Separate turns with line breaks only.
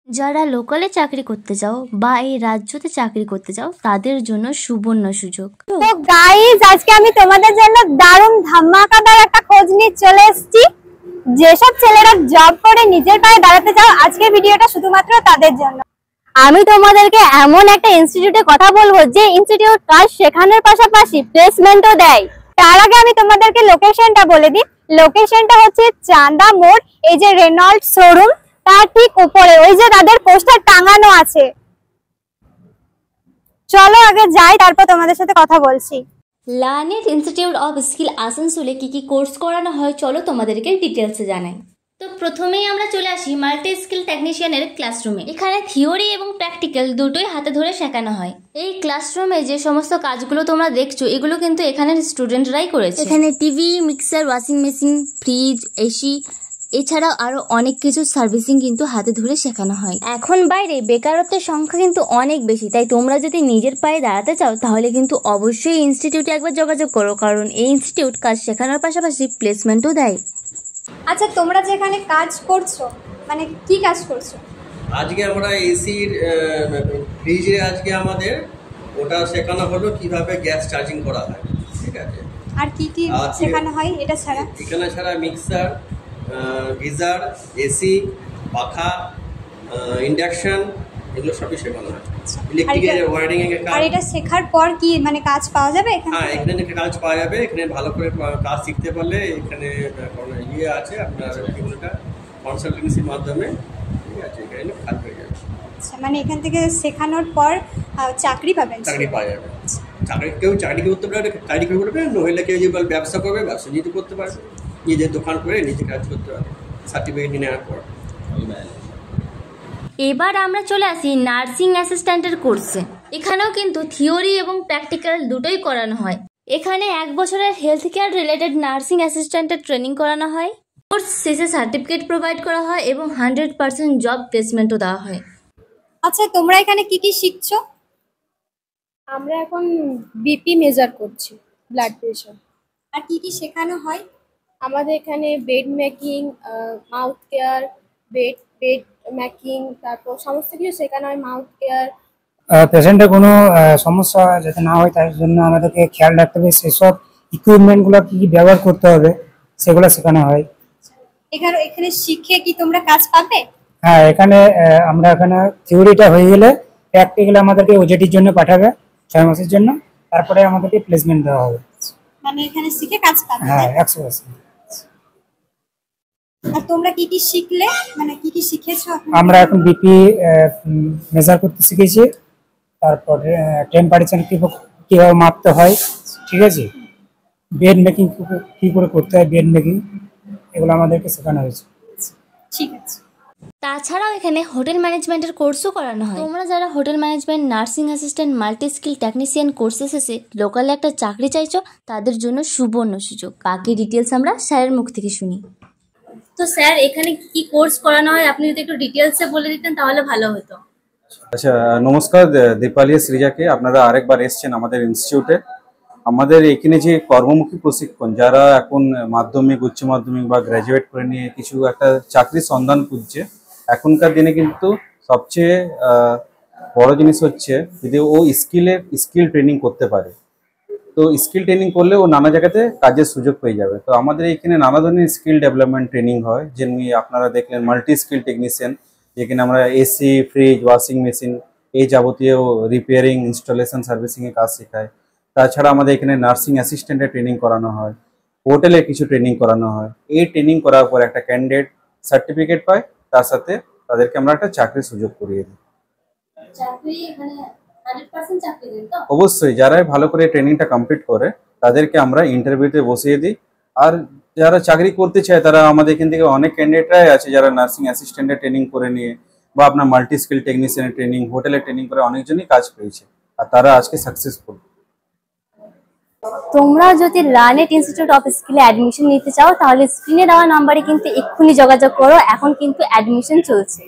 যারা লোকালে চাকরি করতে চাও বা এই রাজ্যতে চাকরি করতে চাও তাদের জন্য সুবর্ণ সুযোগ।
তো গাইস, আজকে আমি তোমাদের জন্য দারুণ ধামাকাদার একটা খোঁজ নিয়ে চলে এসেছি। যেসব ছেলেরা জব করে নিজের পায়ে দাঁড়াতে চাও, আজকের ভিডিওটা শুধুমাত্র তাদের জন্য। আমি তোমাদেরকে এমন একটা ইনস্টিটিউটে কথা বলবো যে ইনস্টিটিউট কাজ শেখানোর পাশাপাশি প্লেসমেন্টও দেয়। তার আগে আমি তোমাদেরকে লোকেশনটা বলে দিই। লোকেশনটা হচ্ছে চান্দা মোড়, এই যে রেনল্ড শোরুম তার ঠিক উপরে, ওই যে তাদের পোস্টার টাঙানো আছে। চলো আগে যাই, তারপর তোমাদের সাথে কথা বলছি।
লার্নেট ইনস্টিটিউট অফ স্কিল আসানসোলে কি কোর্স করানো হয় চলো তোমাদেরকে ডিটেলসে জানাই। তো প্রথমেই আমরা চলে আসি মাল্টি স্কিল টেকনিশিয়ানের ক্লাসরুমে। এখানে থিওরি এবং প্র্যাকটিক্যাল দুটোই হাতে ধরে শেখানো হয়। এই ক্লাসরুমে যে সমস্ত কাজগুলো তোমরা দেখছো এগুলো কিন্তু এখানের স্টুডেন্টরাই করেছে। এখানে TV, mixer, washing machine, fridge, AC এছাড়াও আরো অনেক কিছু সার্ভিসিং কিন্তু হাতে ধরে শেখানো হয়। এখন বাইরে বেকারত্বের সংখ্যা কিন্তু অনেক বেশি, তাই তোমরা যদি নিজের পায়ে দাঁড়াতে চাও তাহলে কিন্তু অবশ্যই ইনস্টিটিউটে একবার যোগাযোগ করো, কারণ এই ইনস্টিটিউট কাজ শেখানোর পাশাপাশি প্লেসমেন্টও দেয়।
আচ্ছা, তোমরা যেখানে কাজ করছো মানে কি কাজ করছো?
আজকে আমরা এসির ফ্রিজে আজকে আমাদের ওটা শেখানো হলো কিভাবে গ্যাস চার্জিং করা হয়। ঠিক আছে,
আর কি কি শেখানো হয় এটা ছাড়া?
এখানে ছাড়া মিক্সার, গিজার, এসি, পাখা, ইন্ডাকশন এগুলো সবই শেখানো হয়। ইলেকট্রিকের ওয়্যারিং এর কাজ।
আর এটা শেখার পর কি মানে কাজ পাওয়া যাবে এখানে?
হ্যাঁ, এখানে কাজ পাওয়া যাবে। এখানে ভালো করে কাজ শিখতে পারলে এখানে ইয়ে আছে আপনার এগুলোটা কনসালটেন্সির মাধ্যমে, ঠিক আছে, এখানে কাজ হয়ে যাবে।
আচ্ছা, মানে এখান থেকে শেখানোর পর চাকরি পাবেন?
চাকরি পাওয়া যাবে। কেউ চাকরি করতে পারবে, চাকরি করবে, নইলে কেউ যে ব্যবসা করবে, ব্যবসা নিজে করতে পারবে, নিজের দোকান করে নিজে কাজ করতে পারবে সার্টিফিকেট নেওয়ার পর।
এবার আমরা চলে আসি নার্সিং অ্যাসিস্ট্যান্টের কোর্সে। এখানেও কিন্তু থিওরি এবং প্র্যাকটিক্যাল দুটোই করানো হয়। এখানে 1 বছরের হেলথ কেয়ার রিলেটেড নার্সিং অ্যাসিস্ট্যান্টের ট্রেনিং করানো হয়। কোর্স শেষে সার্টিফিকেট প্রোভাইড করা হয় এবং 100% জব প্লেসমেন্টও দেওয়া হয়।
আচ্ছা, তোমরা এখানে কি কি শিখছো?
আমরা এখন বিপি মেজার করছি, ব্লাড প্রেশার।
আর কি কি শেখানো হয়?
আমাদের এখানে bed making, mouth care, bed making, তারপর সমস্ত কিছু শেখানো হয়। মাউথ কেয়ার,
পেশেন্টের কোনো সমস্যা যাতে না হয় তার জন্য আমাদেরকে খেয়াল রাখতে হবে। সেসব ইকুইপমেন্টগুলো কি কি ব্যবহার করতে হবে সেগুলো শেখানো হয়।
এখানে শিখে কি তোমরা কাজ পাবে?
হ্যাঁ, এখানে আমরা এখানে থিওরিটা হয়ে গেলে প্র্যাকটিক্যালি আমাদেরকে ওজেটির জন্য পাঠাবে 6 মাসের জন্য, তারপরে আমাদেরকে প্লেসমেন্ট দেওয়া হবে।
মানে এখানে শিখে কাজ পাবে?
হ্যাঁ, 100%।
আর তোমরা কি কি শিখলে, মানে কি কি শিখেছো?
আমরা এখন বিপি মেজার করতে শিখেছি, তারপর টেম্পারেচার কিভাবে মাপতে হয়, ঠিক আছে, বেড মেকিং কি করে করতে হয়, বেড মেকিং এগুলো আমাদেরকে শেখানো হয়েছে।
ঠিক আছে।
তাছাড়াও এখানে হোটেল ম্যানেজমেন্টের কোর্সও করানো হয়। তোমরা যারা hotel management, nursing assistant, multi skill technician কোর্সে শেষে লোকালে একটা চাকরি চাইছো তাদের জন্য সুবর্ণ সুযোগ। বাকি ডিটেলস আমরা স্যারের মুখ থেকে শুনি। তো স্যার, এখানে কি কোর্স করানো হয় আপনি যদি একটু ডিটেলসে বলে দিতেন তাহলে ভালো হতো।
আচ্ছা, নমস্কার দীপালি সৃজাকে। আপনারা আরেকবার এসছেন আমাদের ইনস্টিটিউটে। আমাদের এখানে যে কর্মমুখী প্রশিক্ষণ, যারা এখন মাধ্যমিক, উচ্চ মাধ্যমিক বা গ্র্যাজুয়েট করে নিয়ে কিছু একটা চাকরির সন্ধান খুঁজছে, এখনকার দিনে কিন্তু সবচেয়ে বড় জিনিস হচ্ছে যদি ও স্কিল ট্রেনিং করতে পারে। তো স্কিল ট্রেনিং করলে ও নানা জায়গাতে কাজের সুযোগ পেয়ে যাবে। তো আমাদের এখানে নানা ধরনের স্কিল ডেভেলপমেন্ট ট্রেনিং হয়, যেমনি আপনারা দেখলেন মাল্টি স্কিল টেকনিশিয়ান, যেখানে আমরা এসি, ফ্রিজ, ওয়াশিং মেশিন এই যাবতীয় রিপেয়ারিং, ইনস্টলেশন, সার্ভিসিংয়ের কাজ শেখায়। তাছাড়া আমাদের এখানে নার্সিং অ্যাসিস্ট্যান্টের ট্রেনিং করানো হয়, হোটেলের কিছু ট্রেনিং করানো হয়। এই ট্রেনিং করার পর একটা ক্যান্ডিডেট সার্টিফিকেট পায়, তার সাথে তাদেরকে আমরা একটা চাকরির সুযোগ করিয়ে দিই। অবশ্যই, যারা ভালো করে ট্রেনিংটা কমপ্লিট করে তাদেরকে আমরা ইন্টারভিউতে বসিয়ে দিই। আর যারা চাকরি করতে চায় তারা আমাদের এখান থেকে অনেক ক্যান্ডিডেটরাই আছে যারা নার্সিং অ্যাসিস্ট্যান্টের ট্রেনিং করে নিয়ে বা আপনার মাল্টি স্কিল টেকনিশিয়ানের ট্রেনিং, হোটেলের ট্রেনিং করে অনেকজনই কাজ পেয়েছে আর তারা আজকে সাকসেসফুল।
তোমরা যদি লার্নেট ইনস্টিটিউট অফ স্কিলে অ্যাডমিশন নিতে চাও তাহলে স্ক্রিনে দেওয়া নাম্বারে কিন্তু এক্ষুনি যোগাযোগ করো। এখন কিন্তু অ্যাডমিশন চলছে।